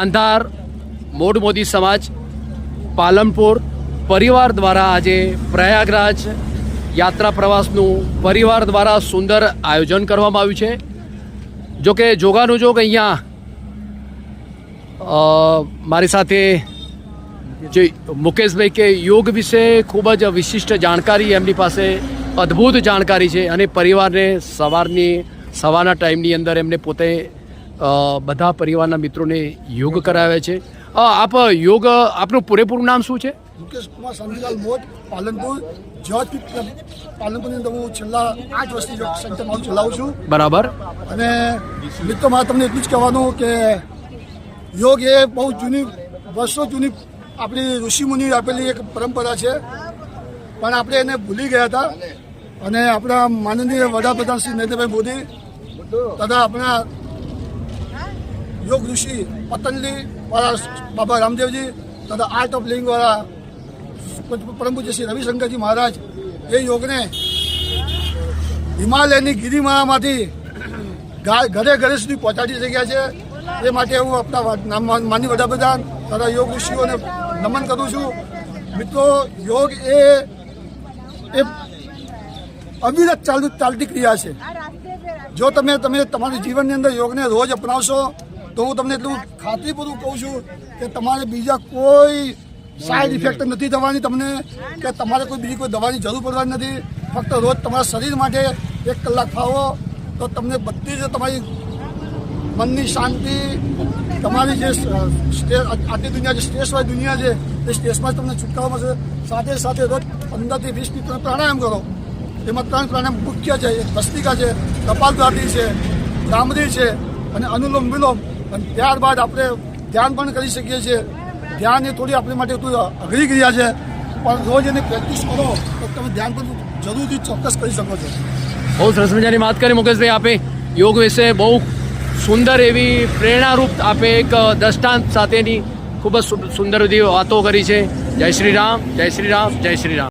અંધાર mode Modi સમાજ પાલનપુર પરિવાર દ્વારા આજે પ્રયાગરાજ યાત્રા પ્રવાસનું પરિવાર દ્વારા સુંદર આયોજન કરવામાં આવ્યું છે। જો કે જોગાનું જોગ અહીંયા મારી સાથે જે મુકેશભાઈ કે યોગ વિશે ખૂબ જ વિશિષ્ટ જાણકારી એમની પાસે અદ્ભુત જાણકારી છે અને પરિવારને સવારના ટાઈમની અંદર એમને પોતે બધા પરિવારના મિત્રોને યોગ કરાવે છે। આપ યોગ આપનું પૂરેપૂરું નામ શું છે? મુકેશ કુમાર શાંતિલાલ મોટ, પાલનપુર જ્યોતિક પાલનપુરની અંદર હું છેલ્લા 8 વર્ષથી યોગ સેન્ટર મારું ચલાવું છું। બરાબર। અને મિત્રો મારે તમને એટલું જ કહેવાનું કે યોગ એ બહુ જૂની વર્ષો જૂની આપણી ઋષિમુનિ આપેલી એક પરંપરા છે, પણ આપણે એને ભૂલી ગયા હતા। અને આપણા માનનીય વડાપ્રધાન શ્રી નરેન્દ્રભાઈ મોદી તથા આપણા યોગ ઋષિ પતંજલિ વાળા બાબા રામદેવજી તથા આર્ટ ઓફ લિવિંગ વાળા પરમ પૂજ્ય શ્રી રવિશંકરજી મહારાજ એ યોગને હિમાલયની ગિરિમાળામાંથી ઘરે ઘરે સુધી પહોંચાડી શક્યા છે। એ માટે હું આપણા માનનીય વડાપ્રધાન તથા યોગ ઋષિઓને નમન કરું છું। મિત્રો, યોગ એ અવિરત ચાલતી ક્રિયા છે। જો તમે તમારી જીવનની અંદર યોગને રોજ અપનાવશો તો હું તમને એટલું ખાતરીપૂર્વક કહું છું કે તમારે બીજા કોઈ સાઈડ ઇફેક્ટ નથી થવાની તમને, કે તમારે બીજી કોઈ દવાની જરૂર પડવાની નથી। ફક્ત રોજ તમારા શરીર માટે 1 કલાક ફાવો તો તમને બધી જ તમારી મનની શાંતિ, તમારી જે આટલી દુનિયા જે સ્ટ્રેસવાળી દુનિયા છે એ સ્ટ્રેસમાં તમને છુટકારો મળશે। સાથે સાથે રોજ 15 થી 20 મિનિટ પ્રાણાયામ કરો। એમાં 3 પ્રાણાયામ મુખ્ય છે, એક ભસ્ત્રિકા છે, કપાલભાતિ છે, ભ્રામરી છે અને અનુલોમ વિલોમ। અને ત્યારબાદ આપણે ધ્યાન પણ કરી શકીએ છીએ। ધ્યાન એ થોડી આપણી માટે અઘરી ક્રિયા છે, પણ રોજ એની પ્રેક્ટિસ કરો તો તમે ધ્યાન પણ જરૂરથી ચોક્કસ કરી શકો છો। બહુ સરસ મજાની વાત કરી મુકેશભાઈ આપે યોગ વિશે, બહુ સુંદર એવી પ્રેરણારૂપ આપે એક દ્રષ્ટાંત સાથેની ખૂબ જ સુંદર બધી વાતો કરી છે। જય શ્રી રામ, જય શ્રી રામ, જય શ્રી રામ।